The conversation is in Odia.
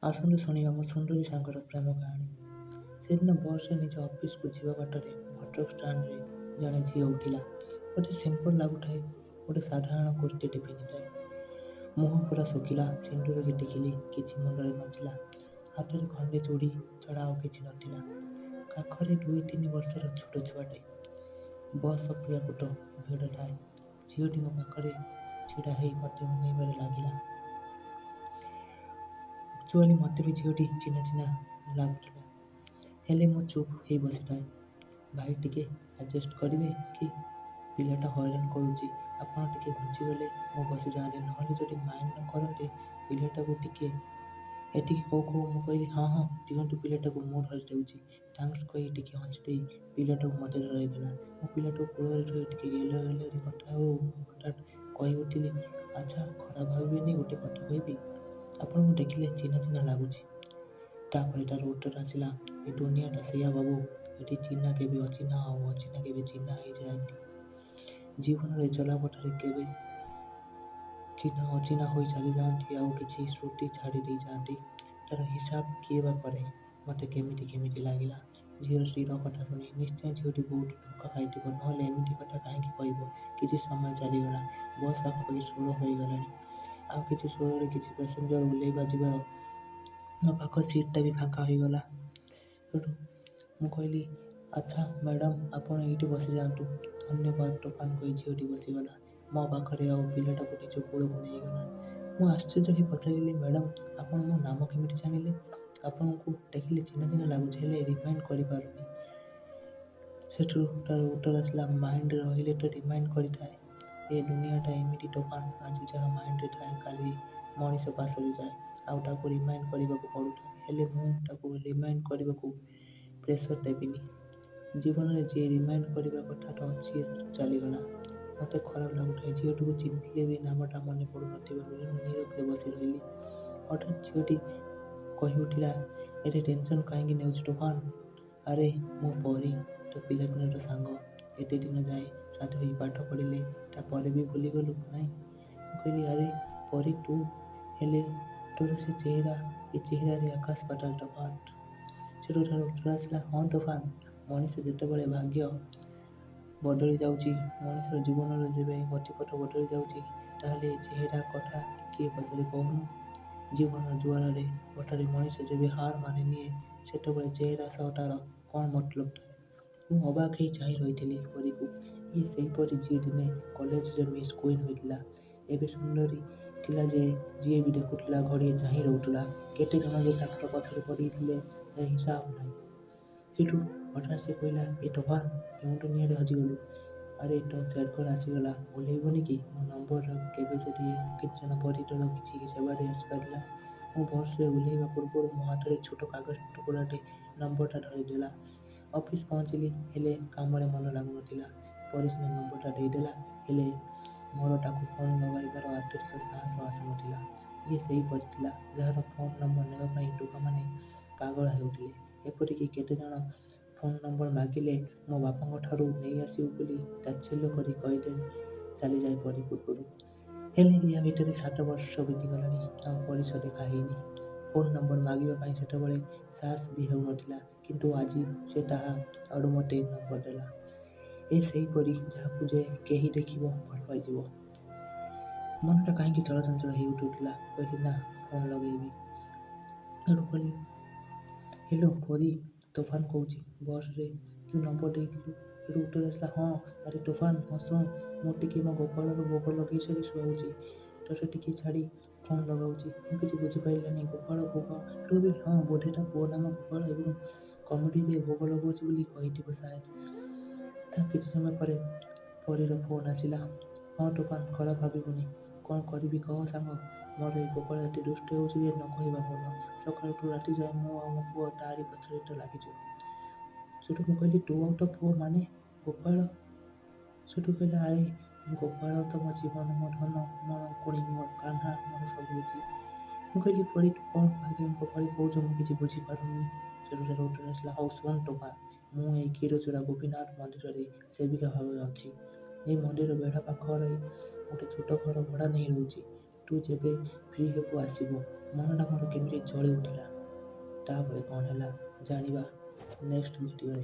ଆସନ୍ତୁ ଶୁଣିବା ମୋ ସୁନ୍ଦରୀ ସାଙ୍ଗର ପ୍ରେମ କାହାଣୀ। ସେଦିନ ବସ୍‌ରେ ନିଜ ଅଫିସକୁ ଯିବା ବାଟରେ ଭଦ୍ରକ ଷ୍ଟାଣ୍ଡରେ ଜଣେ ଝିଅ ଉଠିଲା। ଅତି ସିମ୍ପଲ୍ ଲାଗୁଥାଏ। ଗୋଟେ ସାଧାରଣ କୁର୍ତ୍ତୀଟେ ପିନ୍ଧିଥାଏ। ମୁହଁ ପୁରା ଶୁଖିଲା, ସିନ୍ଦୂରର ଟିକିଲି କିଛି ମୁଣ୍ଡରେ ନଥିଲା। ହାତରେ ଖଣ୍ଡେ ଚୁଡ଼ି ଛଡ଼ା ଆଉ କିଛି ନଥିଲା। କାଖରେ 2-3 ବର୍ଷର ଛୋଟ ଛୁଆଟେ। ବସ୍ ଅପେକ୍ଷାକୃତ ଭିଡ଼ ଥାଏ। ଝିଅଟି ମୋ ପାଖରେ ଛିଡ଼ା ହେଇ ମୋତେ ଅନେଇବାରେ ଲାଗିଲା। ଆକ୍ଚୁଆଲି ମୋତେ ବି ଝିଅଟି ଚିହ୍ନା ଚିହ୍ନା ଲାଗୁଥିଲା। ହେଲେ ମୁଁ ଚୁପ୍ ହେଇ ବସିଥାଏ। ଭାଇ ଟିକେ ଆଡ଼ଜଷ୍ଟ କରିବେ କି? ପିଲାଟା ହଇରାଣ କରୁଛି। ଆପଣ ଟିକେ ଘୁଞ୍ଚିଗଲେ ମୁଁ ବସିଯାଆନ୍ତି। ନହେଲେ ଯଦି ମାଇଣ୍ଡ ନ କରନ୍ତେ ପିଲାଟାକୁ ଟିକେ ଏତିକି କହୁ କହୁ ମୁଁ କହିଲି ହଁ ହଁ ଦିଅନ୍ତୁ ପିଲାଟାକୁ ମୁଁ ଧରିଦେଉଛି। ଥ୍ୟାଙ୍କ୍ସ କହି ଟିକେ ହସିଦେଇ ପିଲାଟାକୁ ମୋତେ ଧରାଇଦେଲା। ମୁଁ ପିଲାଟାକୁ କୋଳରେ ଧରି ଟିକେ ଗେଲ ଗେଲରେ କଥା ହେଉ ମୁଁ ହଠାତ୍ କହି ଉଠିଲି, ଆଚ୍ଛା ଖରାପ ଭାବିବେନି ଗୋଟେ କଥା କହିବି? ଆପଣଙ୍କୁ ଦେଖିଲେ ଚିହ୍ନା ଚିହ୍ନା ଲାଗୁଛି। ତାପରେ ତାର ଉତ୍ତର ଆସିଲା, ଏ ଦୁନିଆଟା ସେଇଆ ବାବୁ। ଏଠି ଚିହ୍ନା କେବେ ଅଚିହ୍ନା ଆଉ ଅଚିହ୍ନା କେବେ ଚିହ୍ନା ହେଇଯାଏନି। ଜୀବନରେ ଚଲାପଥରେ କେବେ ଚିହ୍ନା ଅଚିହ୍ନା ହୋଇ ଚାଲିଯାଆନ୍ତି ଆଉ କିଛି ସ୍ମୃତି ଛାଡ଼ି ଦେଇଯାଆନ୍ତି। ତାର ହିସାବ କିଏ ବା କରେ? ମୋତେ କେମିତି ଲାଗିଲା। ଝିଅର ସ୍ଥିର କଥା ଶୁଣି ନିଶ୍ଚୟ ଝିଅଟି ବହୁତ ଧୋକା ଖାଇଥିବ, ନହେଲେ ଏମିତି କଥା କାହିଁକି କହିବ? କିଛି ସମୟ ଚାଲିଗଲା। ବସ୍ ପାଖାପାଖି 16 ହୋଇଗଲାଣି। ଆଉ କିଛି ସ୍ୱରରେ କିଛି ପ୍ୟାସେଞ୍ଜର ଓହ୍ଲେଇବା ଯିବାର ମୋ ପାଖ ସିଟ୍‌ଟା ବି ଫାଙ୍କା ହୋଇଗଲା। ସେଠୁ ମୁଁ କହିଲି, ଆଚ୍ଛା ମ୍ୟାଡାମ୍ ଆପଣ ଏଇଠି ବସିଯାଆନ୍ତୁ। ଧନ୍ୟବାଦ ତୋଫାନ କହି ଝିଅଟି ବସିଗଲା। ମୋ ପାଖରେ ଆଉ ପିଲାଟାକୁ ନିଜ କୋଳକୁ ନେଇଗଲା। ମୁଁ ଆଶ୍ଚର୍ଯ୍ୟ ହୋଇ ପଚାରିଲି, ମ୍ୟାଡାମ୍ ଆପଣ ମୋ ନାମ କେମିତି ଜାଣିଲେ? ଆପଣଙ୍କୁ ଦେଖିଲେ ଚିହ୍ନା ଚିହ୍ନା ଲାଗୁଛି ହେଲେ ରିମାଇଣ୍ଡ କରିପାରୁନି। ସେଠୁ ତାର ଉତ୍ତର ଆସିଲା, ମାଇଣ୍ଡ ରହିଲେ ତ ରିମାଇଣ୍ଡ କରିଥାଏ। ଏ ଦୁନିଆଟା ଏମିତି ତୋଫାନ, ଆଜି ଯାହା ମାଇଣ୍ଡରେ ଥାଏ କାଲି ମଣିଷ ପାସୋରି ଯାଏ। ଆଉ ତାକୁ ରିମାଇଣ୍ଡ କରିବାକୁ ପଡ଼ୁଥାଏ। ହେଲେ ମୁଁ ତାକୁ ରିମାଇଣ୍ଡ କରିବାକୁ ପ୍ରେସର ଦେବିନି। ଜୀବନରେ ଯିଏ ରିମାଇଣ୍ଡ କରିବା କଥା ତ ସିଏ ଚାଲିଗଲା। ମୋତେ ଖରାପ ଲାଗୁଥାଏ। ଝିଅଟିକୁ ଚିହ୍ନିଥିଲେ ବି ନାମଟା ମନେ ପଡ଼ୁନଥିବାରୁ ମୁଁ ନୀରବରେ ବସି ରହିଲି। ହଠାତ୍ ଝିଅଟି କହି ଉଠିଲା, ଏତେ ଟେନସନ୍ କାହିଁକି ନେଉଛୁ ତୋଫାନ? ଆରେ ମୁଁ ପରୀ, ତୋ ପିଲାଦିନର ସାଙ୍ଗ। ଏତେ ଦିନ ଯାଏ ସାଥି ହୋଇ ପାଠ ପଢ଼ିଲେ, ତାପରେ ବି ଭୁଲିଗଲୁ ନାଇଁ? ମୁଁ କହିଲି, ଆରେ ପରୀ ତୁ? ହେଲେ ତୋର ସେ ଚେହେରା, ଏ ଚେହେରାରେ ଆକାଶ ପାତାଳ ତଫାତ। ସେଠୁ ତାର ଉତ୍ତର ଆସିଲା, ହଁ ତୋଫାନ, ମଣିଷ ଯେତେବେଳେ ଭାଗ୍ୟ ବଦଳି ଯାଉଛି, ମଣିଷର ଜୀବନର ଯେବେ ଗତିପଥ ବଦଳି ଯାଉଛି, ତାହେଲେ ଏ ଚେହେରା କଥା କିଏ ପଚାରେ କହୁନୁ? ଜୀବନର ଜୁଆରରେ ବଠାରେ ମଣିଷ ଯେବେ ହାର ମାନିନିଏ, ସେତେବେଳେ ଚେହେରା ସହ ତାର କ'ଣ ମତଲବ ଥାଏ? ମୁଁ ଅବାକ୍ ହେଇ ଚାହିଁ ରହିଥିଲି ପରୀକୁ। ଇଏ ସେଇ ପରୀ ଯିଏ ଦିନେ କଲେଜରେ ମିସ୍ କୁଇନ୍ ହୋଇଥିଲା। ଏବେ ସୁନ୍ଦରୀ ଥିଲା ଯିଏ ବି ଦେଖୁଥିଲା ଘଡ଼ିଏ ଚାହିଁ ରହୁଥିଲା। କେତେ ଜଣ ଯେ ତାଙ୍କର ପଛରେ ପଡ଼ିଥିଲେ ତା ହିସାବ ନାହିଁ। ସେଠୁ ହଠାତ୍ ସେ କହିଲା, ଏ ତୋଫାନ, କେଉଁ ଦୁନିଆରେ ହଜିଗଲୁ? ଆରେ ତୋ ସେଟ୍‌କଲ୍ ଆସିଗଲା, ଓହ୍ଲେଇବୁନି କି? ମୋ ନମ୍ବର ରଖ, କେବେ ଯଦି ଏ ଅକିଞ୍ଚନ ପରୀ ତୋର କିଛି ସେବାରେ ଆସିପାରିଲା। ମୁଁ ବସ୍‌ରେ ଓହ୍ଲେଇବା ପୂର୍ବରୁ ମୋ ହାତରେ ଛୋଟ କାଗଜ ଟୁକୁରାଟେ ନମ୍ବରଟା ଧରିଦେଲା। ଅଫିସ୍ ପହଞ୍ଚିଲି, ହେଲେ କାମରେ ମନ ଲାଗୁନଥିଲା। ପରୀ ସିନା ନମ୍ବରଟା ଦେଇଦେଲା, ହେଲେ ମୋର ତାକୁ ଫୋନ୍ ଲଗାଇବାର ଆନ୍ତରିକ ସାହସ ଆସୁନଥିଲା। ଇଏ ସେଇ ପରୀ ଥିଲା, ଯାହାର ଫୋନ୍ ନମ୍ବର ନେବା ପାଇଁ ଟୋକାମାନେ ପାଗଳ ହେଉଥିଲେ। ଏପରିକି କେତେ ଜଣ ଫୋନ୍ ନମ୍ବର ମାଗିଲେ ମୋ ବାପାଙ୍କ ଠାରୁ ନେଇଆସିବୁ ବୋଲି ତାଚ୍ଛଲ୍ୟ କରି କହିଦେଇ ଚାଲିଯାଏ ପରୀ ପୂର୍ବରୁ। ହେଲେ ୟା ଭିତରେ 7 ବର୍ଷ ବିତିଗଲାଣି, ଆଉ ପରୀ ସହ ଦେଖା ହେଇନି। ଫୋନ୍ ନମ୍ବର ମାଗିବା ପାଇଁ ସେତେବେଳେ ସାହସ ବି ହେଉନଥିଲା, କିନ୍ତୁ ଆଜି ସେ ତାହା ଆଡ଼ୁ ମୋତେ ନମ୍ବର ଦେଲା। ଏ ସେଇ ପରୀ, ଯାହାକୁ ଯେ କେହି ଦେଖିବ ଭଲ ପାଇଯିବ। ମନଟା କାହିଁକି ଚଳଚଞ୍ଚଳ ହେଇ ଉଠୁଥିଲା। କହିଲି, ନା, ଫୋନ୍ ଲଗେଇବି। ସେଠୁ କହିଲି, ହ୍ୟାଲୋ ପରୀ, ତୋଫାନ କହୁଛି। ବସ୍‌ରେ ତୁ ନମ୍ବର ଦେଇଥିଲୁ? ସେଠୁ ଉତ୍ତର ଆସିଲା, ହଁ। ଆରେ ତୋଫାନ, ହଁ ଶୁଣ, ମୁଁ ଟିକେ ମୋ ଗୋପାଳର ଭୋଗ ଲଗେଇ ସାରି ଶୋଉଛି। ତୋତେ ଟିକେ ଛାଡ଼ି ଫୋନ୍ ଲଗାଉଛି। ମୁଁ କିଛି ବୁଝିପାରିଲିନି। ଗୋପାଳ ଭୋଗ? ସେଠୁ ଭାବିଲି, ହଁ, ବୋଧେ ତା ପୁଅ ନାମ ଗୋପାଳ ଏବଂ କମିଟିରେ ଭୋଗ ଲଗାଉଛି ବୋଲି କହିଥିବ ସାୟଦ। ତା କିଛି ସମୟ ପରେ ପରୀର ଫୋନ୍ ଆସିଲା। ହଁ ତୋଫାନ, ଖରାପ ଭାବିବୁନି। କ'ଣ କରିବି କହ ସାଙ୍ଗ? ମୋର ଏଇ ଗୋପାଳ ଏତେ ଦୁଷ୍ଟ ହେଉଛି ଯେ ନ କହିବା ଭଲ। ସକାଳଠୁ ରାତି ଯାଏ ମୁଁ ଆଉ ମୋ ପୁଅ ତାରି ପଛରେ ତ ଲାଗିଛୁ। ସେଠୁ ମୁଁ କହିଲି, ତୁ ଆଉ ତୋ ପୁଅ ମାନେ? ଗୋପାଳ? ସେଠୁ କହିଲା, ଆରେ ଗୋପାଳ ତ ମୋ ଜୀବନ, ମୋ ଧନ, ମୋ ରଙ୍କୁଣୀ, ମୋ କାହ୍ନା, ମୋର ସବୁକିଛି। ମୁଁ କହିଲି, ପରୀ ତୁ କ'ଣ ଭାଗ୍ୟହୀନ ଗୋପାଳୀ କହୁଛୁ? ମୁଁ କିଛି ବୁଝିପାରୁନି। ସେଠୁ ତାର ଉତ୍ତର ଆସିଲା, ହଉ ଶୁଣ ତୋଫାନ, ମୁଁ ଏଇ କ୍ଷୀରଚୋରା ଗୋପୀନାଥ ମନ୍ଦିରରେ ସେବିକା ଭାବରେ ଅଛି। ଏଇ ମନ୍ଦିର ବେଢ଼ା ପାଖରେ ଗୋଟେ ଛୋଟ ଘର ଭଡ଼ା ନେଇ ରହୁଛି। ତୁ ଯେବେ ଫ୍ରି ହେବୁ ଆସିବୁ। ମନଟା ମୋର କେମିତି ଜଳି ଉଠିଲା। ତାପରେ କ'ଣ ହେଲା ଜାଣିବା ନେକ୍ସଟ ଭିଡ଼ିଓରେ।